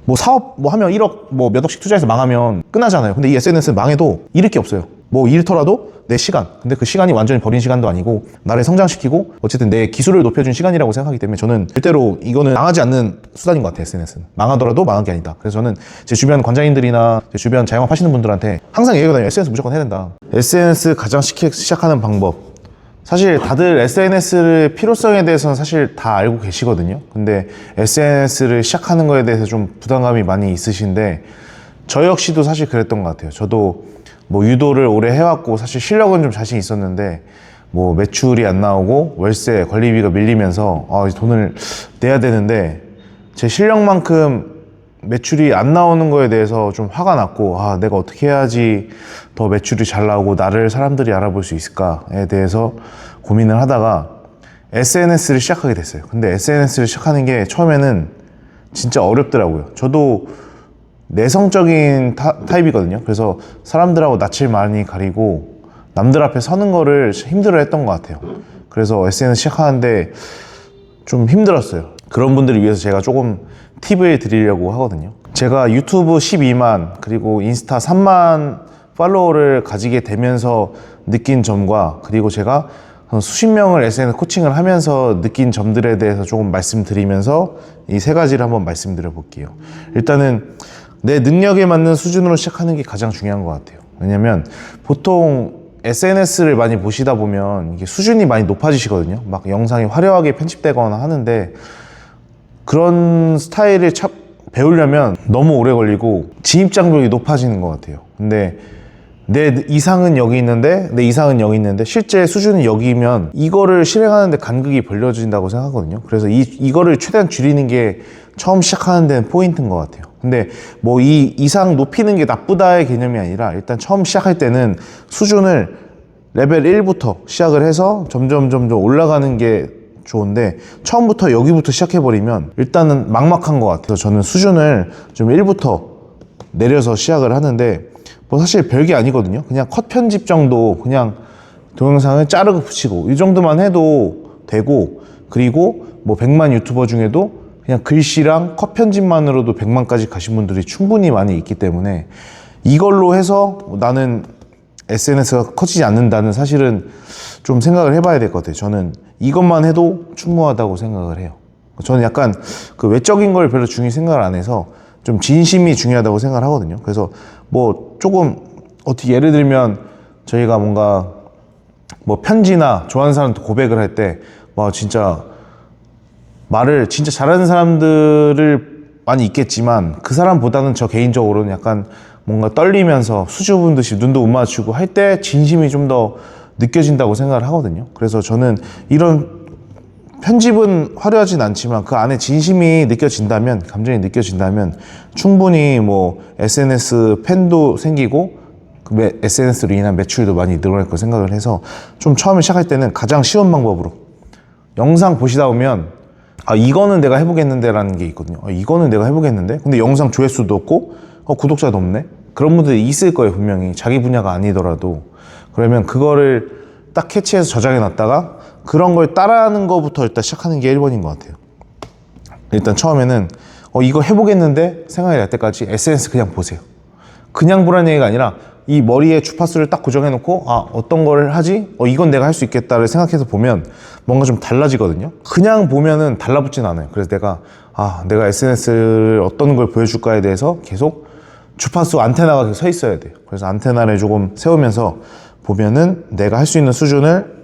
뭐 사업 뭐 하면 1억 뭐 몇 억씩 투자해서 망하면 끝나잖아요. 근데 이 SNS는 망해도 잃을 게 없어요. 뭐 잃더라도 내 시간, 근데 그 시간이 완전히 버린 시간도 아니고 나를 성장시키고 어쨌든 내 기술을 높여준 시간이라고 생각하기 때문에 저는 절대로 이거는 망하지 않는 수단인 것 같아요. SNS는 망하더라도 망한 게 아니다. 그래서 저는 제 주변 관장님들이나 제 주변 자영업 하시는 분들한테 항상 얘기하거든요. SNS 무조건 해야 된다. SNS 가장 쉽게 시작하는 방법, 사실 다들 SNS를 필요성에 대해서는 사실 다 알고 계시거든요. 근데 SNS를 시작하는 거에 대해서 좀 부담감이 많이 있으신데 저 역시도 사실 그랬던 것 같아요. 저도 뭐 유도를 오래 해왔고 사실 실력은 좀 자신 있었는데 뭐 매출이 안 나오고 월세, 관리비가 밀리면서 돈을 내야 되는데 제 실력만큼 매출이 안 나오는 거에 대해서 좀 화가 났고 내가 어떻게 해야지 더 매출이 잘 나오고 나를 사람들이 알아볼 수 있을까에 대해서 고민을 하다가 SNS를 시작하게 됐어요. 근데 SNS를 시작하는 게 처음에는 진짜 어렵더라고요. 저도 내성적인 타입이거든요. 그래서 사람들하고 낯을 많이 가리고 남들 앞에 서는 거를 힘들어 했던 것 같아요. 그래서 SNS 시작하는데 좀 힘들었어요. 그런 분들을 위해서 제가 조금 팁을 드리려고 하거든요. 제가 유튜브 12만 그리고 인스타 3만 팔로워를 가지게 되면서 느낀 점과 그리고 제가 수십 명을 SNS 코칭을 하면서 느낀 점들에 대해서 조금 말씀드리면서 이 세 가지를 한번 말씀드려 볼게요. 일단은 내 능력에 맞는 수준으로 시작하는 게 가장 중요한 것 같아요. 왜냐면 보통 SNS를 많이 보시다 보면 이게 수준이 많이 높아지시거든요. 막 영상이 화려하게 편집되거나 하는데 그런 스타일을 배우려면 너무 오래 걸리고 진입장벽이 높아지는 것 같아요. 근데 내 이상은 여기 있는데 실제 수준은 여기면 이거를 실행하는데 간극이 벌려진다고 생각하거든요. 그래서 이거를 최대한 줄이는 게 처음 시작하는 데는 포인트인 것 같아요. 근데 뭐 이 이상 높이는 게 나쁘다의 개념이 아니라 일단 처음 시작할 때는 수준을 레벨 1부터 시작을 해서 점점 올라가는 게 좋은데 처음부터 여기부터 시작해버리면 일단은 막막한 것 같아요. 저는 수준을 좀 1부터 내려서 시작을 하는데 뭐 사실 별게 아니거든요. 그냥 컷 편집 정도 그냥 동영상을 자르고 붙이고 이 정도만 해도 되고 그리고 뭐 100만 유튜버 중에도 그냥 글씨랑 컷 편집만으로도 100만까지 가신 분들이 충분히 많이 있기 때문에 이걸로 해서 나는 SNS가 커지지 않는다는 사실은 좀 생각을 해봐야 될 것 같아요. 저는 이것만 해도 충분하다고 생각을 해요. 저는 약간 그 외적인 걸 별로 중요히 생각을 안 해서 좀 진심이 중요하다고 생각을 하거든요. 그래서 뭐 조금 어떻게 예를 들면 저희가 뭔가 뭐 편지나 좋아하는 사람한테 고백을 할 때 와 진짜 말을 진짜 잘하는 사람들을 많이 있겠지만 그 사람보다는 저 개인적으로는 약간 뭔가 떨리면서 수줍은 듯이 눈도 못 맞추고 할 때 진심이 좀 더 느껴진다고 생각을 하거든요. 그래서 저는 이런 편집은 화려하진 않지만 그 안에 진심이 느껴진다면, 감정이 느껴진다면 충분히 뭐 SNS 팬도 생기고 그 SNS로 인한 매출도 많이 늘어날 거 생각을 해서 좀 처음에 시작할 때는 가장 쉬운 방법으로 영상 보시다 보면 이거는 내가 해보겠는데 라는 게 있거든요. 이거는 내가 해보겠는데 근데 영상 조회수도 없고 구독자도 없네. 그런 분들이 있을 거예요. 분명히 자기 분야가 아니더라도. 그러면 그거를 딱 캐치해서 저장해 놨다가 그런 걸 따라하는 것부터 일단 시작하는 게 1번인 것 같아요. 일단 처음에는 이거 해보겠는데 생각이 날 때까지 SNS 그냥 보세요. 그냥 보라는 얘기가 아니라 이 머리에 주파수를 딱 고정해 놓고 어떤 걸 하지? 이건 내가 할 수 있겠다를 생각해서 보면 뭔가 좀 달라지거든요. 그냥 보면은 달라붙진 않아요. 그래서 내가 SNS를 어떤 걸 보여줄까에 대해서 계속 주파수 안테나가 계속 서 있어야 돼요. 그래서 안테나를 조금 세우면서 보면은 내가 할 수 있는 수준을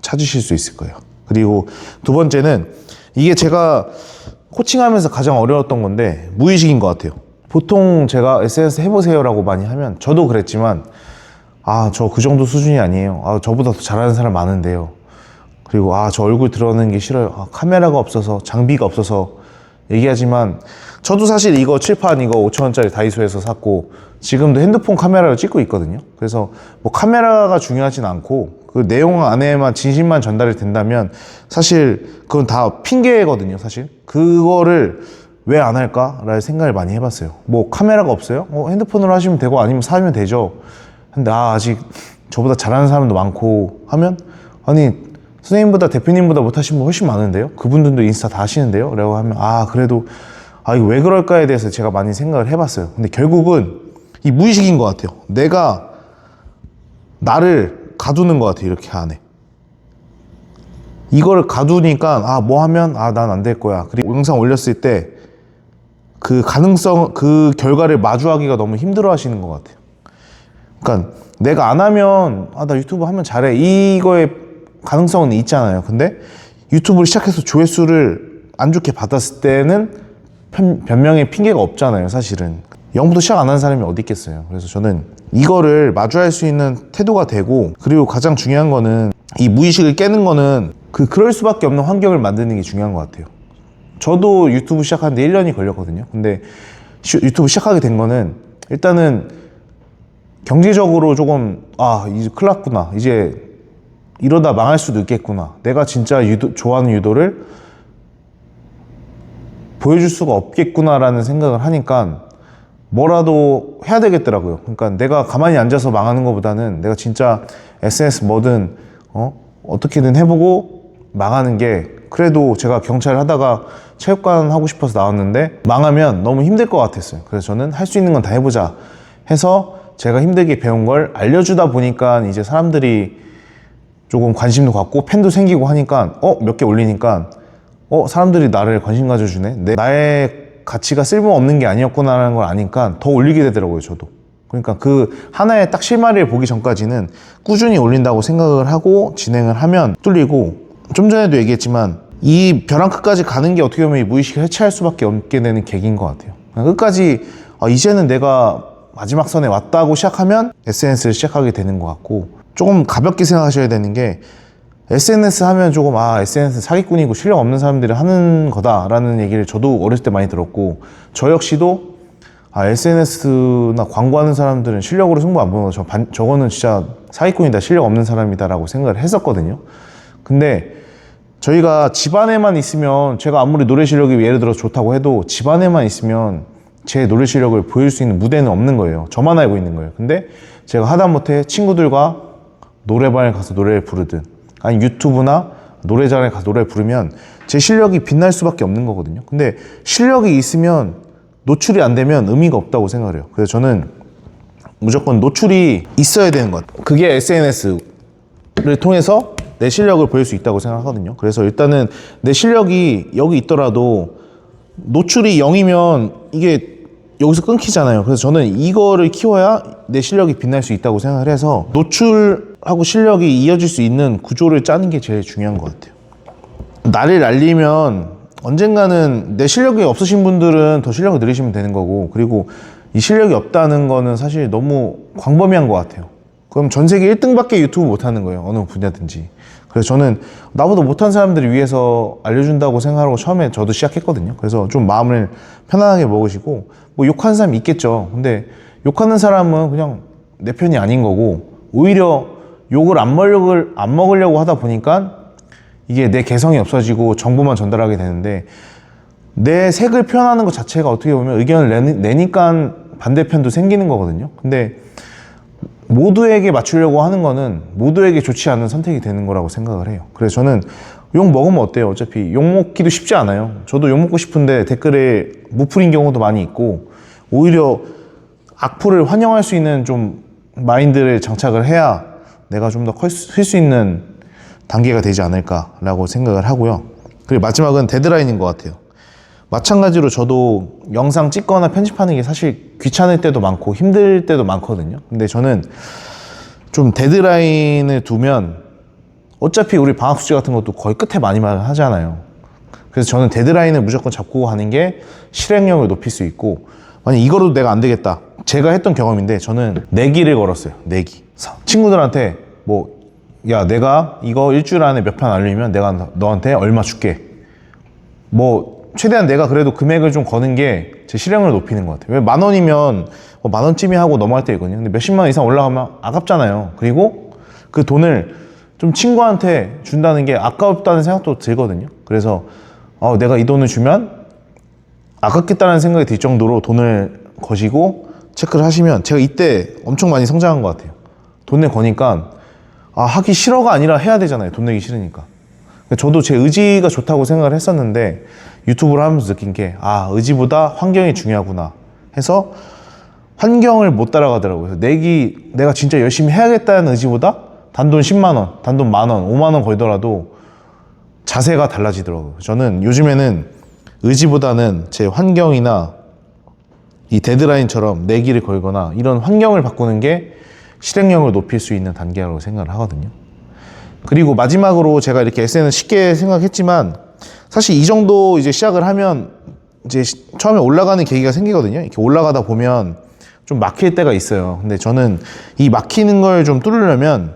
찾으실 수 있을 거예요. 그리고 두 번째는 이게 제가 코칭하면서 가장 어려웠던 건데 무의식인 것 같아요. 보통 제가 SNS 해보세요 라고 많이 하면 저도 그랬지만 저 그 정도 수준이 아니에요. 저보다 더 잘하는 사람 많은데요. 그리고 저 얼굴 드러내는 게 싫어요. 카메라가 없어서 장비가 없어서 얘기하지만 저도 사실 이거 칠판 이거 5,000원짜리 다이소에서 샀고 지금도 핸드폰 카메라로 찍고 있거든요. 그래서 뭐 카메라가 중요하진 않고 그 내용 안에만 진심만 전달이 된다면 사실 그건 다 핑계거든요. 사실 그거를 왜 안 할까라는 생각을 많이 해봤어요. 뭐 카메라가 없어요? 핸드폰으로 하시면 되고 아니면 사면 되죠. 근데 아직 저보다 잘하는 사람도 많고 하면 선생님보다 대표님보다 못하신 분 훨씬 많은데요. 그분들도 인스타 다 하시는데요. 라고 하면 그래도 아, 이거 왜 그럴까에 대해서 제가 많이 생각을 해봤어요. 근데 결국은 이 무의식인 것 같아요. 내가 나를 가두는 것 같아요. 이렇게 안에. 이거를 가두니까 뭐 하면 난 안 될 거야. 그리고 영상 올렸을 때 그 가능성, 그 결과를 마주하기가 너무 힘들어 하시는 것 같아요. 그러니까 내가 안 하면 나 유튜브 하면 잘해. 이거의 가능성은 있잖아요. 근데 유튜브를 시작해서 조회수를 안 좋게 받았을 때는 변명의 핑계가 없잖아요. 사실은 0부터 시작 안 하는 사람이 어디 있겠어요. 그래서 저는 이거를 마주할 수 있는 태도가 되고, 그리고 가장 중요한 거는 이 무의식을 깨는 거는 그럴 수밖에 없는 환경을 만드는 게 중요한 것 같아요. 저도 유튜브 시작하는데 1년이 걸렸거든요. 근데 유튜브 시작하게 된 거는 일단은 경제적으로 조금 이제 큰일 났구나, 이제 이러다 망할 수도 있겠구나, 내가 진짜 좋아하는 유도를 보여줄 수가 없겠구나 라는 생각을 하니까 뭐라도 해야 되겠더라고요. 그러니까 내가 가만히 앉아서 망하는 것보다는 내가 진짜 SNS 뭐든 어떻게든 해보고 망하는 게, 그래도 제가 경찰 하다가 체육관 하고 싶어서 나왔는데 망하면 너무 힘들 것 같았어요. 그래서 저는 할 수 있는 건 다 해보자 해서 제가 힘들게 배운 걸 알려주다 보니까 이제 사람들이 조금 관심도 갖고 팬도 생기고 하니까 몇 개 올리니까 사람들이 나를 관심 가져주네, 나의 가치가 쓸모없는 게 아니었구나라는 걸 아니까 더 올리게 되더라고요. 저도. 그러니까 그 하나의 딱 실마리를 보기 전까지는 꾸준히 올린다고 생각을 하고 진행을 하면 뚫리고, 좀 전에도 얘기했지만 이 벼랑 끝까지 가는 게 어떻게 보면 이 무의식을 해체할 수밖에 없게 되는 계기인 것 같아요. 끝까지 이제는 내가 마지막 선에 왔다고 시작하면 SNS를 시작하게 되는 것 같고, 조금 가볍게 생각하셔야 되는 게, SNS 하면 조금 SNS 사기꾼이고 실력 없는 사람들이 하는 거다라는 얘기를 저도 어렸을 때 많이 들었고, 저 역시도 SNS나 광고하는 사람들은 실력으로 승부 안 보는 거, 저거는 진짜 사기꾼이다, 실력 없는 사람이다 라고 생각을 했었거든요. 근데 저희가 집안에만 있으면, 제가 아무리 노래 실력이 예를 들어서 좋다고 해도 집안에만 있으면 제 노래 실력을 보일 수 있는 무대는 없는 거예요. 저만 알고 있는 거예요. 근데 제가 하다못해 친구들과 노래방에 가서 노래를 부르든 아니 유튜브나 노래장에 가서 노래를 부르면 제 실력이 빛날 수밖에 없는 거거든요. 근데 실력이 있으면 노출이 안 되면 의미가 없다고 생각을 해요. 그래서 저는 무조건 노출이 있어야 되는 것 같아요. 그게 SNS를 통해서 내 실력을 보일 수 있다고 생각하거든요. 그래서 일단은 내 실력이 여기 있더라도 노출이 0이면 이게 여기서 끊기잖아요. 그래서 저는 이거를 키워야 내 실력이 빛날 수 있다고 생각을 해서 노출하고 실력이 이어질 수 있는 구조를 짜는 게 제일 중요한 것 같아요. 나를 알리면 언젠가는, 내 실력이 없으신 분들은 더 실력을 늘리시면 되는 거고, 그리고 이 실력이 없다는 거는 사실 너무 광범위한 것 같아요. 그럼 전 세계 1등밖에 유튜브 못하는 거예요. 어느 분야든지. 그래서 저는 나보다 못한 사람들을 위해서 알려준다고 생각하고 처음에 저도 시작했거든요. 그래서 좀 마음을 편안하게 먹으시고, 뭐 욕하는 사람이 있겠죠. 근데 욕하는 사람은 그냥 내 편이 아닌 거고, 오히려 욕을 안 먹으려고 하다 보니까 이게 내 개성이 없어지고 정보만 전달하게 되는데, 내 색을 표현하는 것 자체가 어떻게 보면 의견을 내니까 반대편도 생기는 거거든요. 근데 모두에게 맞추려고 하는 거는 모두에게 좋지 않은 선택이 되는 거라고 생각을 해요. 그래서 저는 욕 먹으면 어때요? 어차피 욕 먹기도 쉽지 않아요. 저도 욕 먹고 싶은데 댓글에 무풀인 경우도 많이 있고, 오히려 악플을 환영할 수 있는 좀 마인드를 장착을 해야 내가 좀 더 클 수 있는 단계가 되지 않을까라고 생각을 하고요. 그리고 마지막은 데드라인인 것 같아요. 마찬가지로 저도 영상 찍거나 편집하는 게 사실 귀찮을 때도 많고 힘들 때도 많거든요. 근데 저는 좀 데드라인을 두면, 어차피 우리 방학숙제 같은 것도 거의 끝에 많이 하잖아요. 그래서 저는 데드라인을 무조건 잡고 하는 게 실행력을 높일 수 있고, 만약 이거로도 내가 안 되겠다, 제가 했던 경험인데 저는 내기를 걸었어요. 내기. 친구들한테 야, 내가 이거 일주일 안에 몇 편 알리면 내가 너한테 얼마 줄게. 최대한 내가 그래도 금액을 좀 거는 게 제 실행을 높이는 것 같아요. 왜 10,000원이면 10,000원쯤이 하고 넘어갈 때 있거든요. 근데 몇십만 원 이상 올라가면 아깝잖아요. 그리고 그 돈을 좀 친구한테 준다는 게 아깝다는 생각도 들거든요. 그래서 내가 이 돈을 주면 아깝겠다는 생각이 들 정도로 돈을 거시고 체크를 하시면, 제가 이때 엄청 많이 성장한 것 같아요. 돈을 거니까 하기 싫어가 아니라 해야 되잖아요. 돈 내기 싫으니까. 저도 제 의지가 좋다고 생각을 했었는데 유튜브를 하면서 느낀 게 의지보다 환경이 중요하구나 해서 환경을 못 따라가더라고요. 그래서 내가 진짜 열심히 해야겠다는 의지보다 단돈 10만 원, 단돈 만 원, 5만 원 걸더라도 자세가 달라지더라고요. 저는 요즘에는 의지보다는 제 환경이나 이 데드라인처럼 내기를 걸거나 이런 환경을 바꾸는 게 실행력을 높일 수 있는 단계라고 생각을 하거든요. 그리고 마지막으로 제가 이렇게 SNS 쉽게 생각했지만 사실 이 정도 이제 시작을 하면 이제 처음에 올라가는 계기가 생기거든요. 이렇게 올라가다 보면 좀 막힐 때가 있어요. 근데 저는 이 막히는 걸 좀 뚫으려면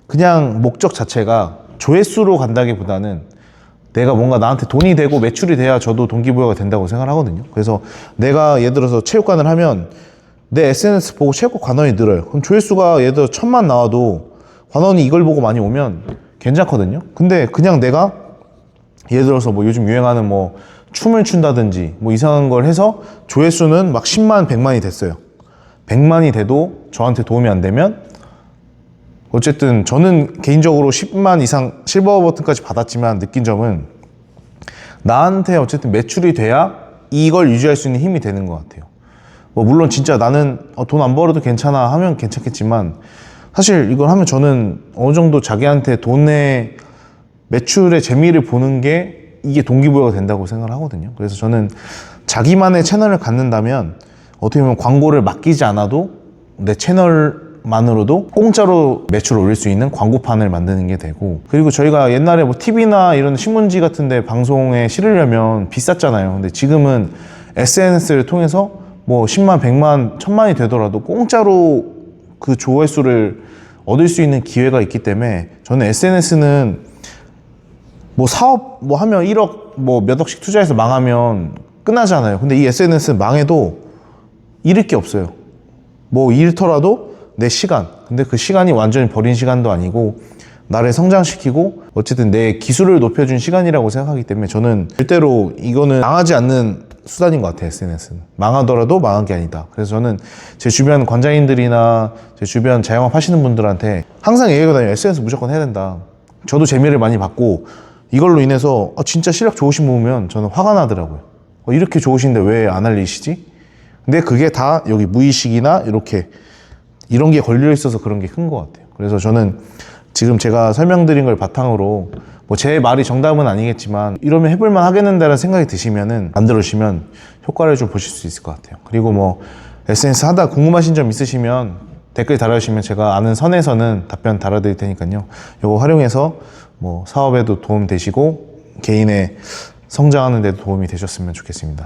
그냥 목적 자체가 조회수로 간다기보다는 내가 뭔가 나한테 돈이 되고 매출이 돼야 저도 동기부여가 된다고 생각을 하거든요. 그래서 내가 예를 들어서 체육관을 하면 내 SNS 보고 체육관 관원이 늘어요. 그럼 조회수가 예를 들어 1000만 나와도 관원이 이걸 보고 많이 오면 괜찮거든요. 근데 그냥 내가 예를 들어서 뭐 요즘 유행하는 뭐 춤을 춘다든지 뭐 이상한 걸 해서 조회수는 막 10만, 100만이 됐어요. 100만이 돼도 저한테 도움이 안 되면 어쨌든 저는 개인적으로 10만 이상 실버 버튼까지 받았지만 느낀 점은 나한테 어쨌든 매출이 돼야 이걸 유지할 수 있는 힘이 되는 것 같아요. 뭐 물론 진짜 나는 돈 안 벌어도 괜찮아 하면 괜찮겠지만 사실 이걸 하면 저는 어느 정도 자기한테 돈의 매출의 재미를 보는 게 이게 동기부여가 된다고 생각을 하거든요. 그래서 저는 자기만의 채널을 갖는다면 어떻게 보면 광고를 맡기지 않아도 내 채널만으로도 공짜로 매출을 올릴 수 있는 광고판을 만드는 게 되고, 그리고 저희가 옛날에 뭐 TV나 이런 신문지 같은 데 방송에 실으려면 비쌌잖아요. 근데 지금은 SNS를 통해서 뭐 10만, 100만, 1000만이 되더라도 공짜로 그 조회수를 얻을 수 있는 기회가 있기 때문에 저는 SNS는 뭐 사업 뭐 하면 1억 뭐 몇 억씩 투자해서 망하면 끝나잖아요. 근데 이 SNS는 망해도 잃을 게 없어요. 뭐 잃더라도 내 시간, 근데 그 시간이 완전히 버린 시간도 아니고 나를 성장시키고 어쨌든 내 기술을 높여준 시간이라고 생각하기 때문에 저는 절대로 이거는 망하지 않는 수단인 것 같아요. SNS는 망하더라도 망한 게 아니다. 그래서 저는 제 주변 관장님들이나 제 주변 자영업 하시는 분들한테 항상 얘기하거든요. SNS 무조건 해야 된다. 저도 재미를 많이 받고 이걸로 인해서 진짜 실력 좋으신 분 보면 저는 화가 나더라고요. 이렇게 좋으신데 왜 안 알리시지? 근데 그게 다 여기 무의식이나 이렇게 이런 게 걸려 있어서 그런 게 큰 것 같아요. 그래서 저는 지금 제가 설명드린 걸 바탕으로 뭐 제 말이 정답은 아니겠지만 이러면 해볼만 하겠는데라는 생각이 드시면은 안 들으시면 효과를 좀 보실 수 있을 것 같아요. 그리고 뭐 SNS 하다 궁금하신 점 있으시면 댓글 달아주시면 제가 아는 선에서는 답변 달아드릴 테니까요. 이거 활용해서 뭐 사업에도 도움 되시고 개인의 성장하는 데도 도움이 되셨으면 좋겠습니다.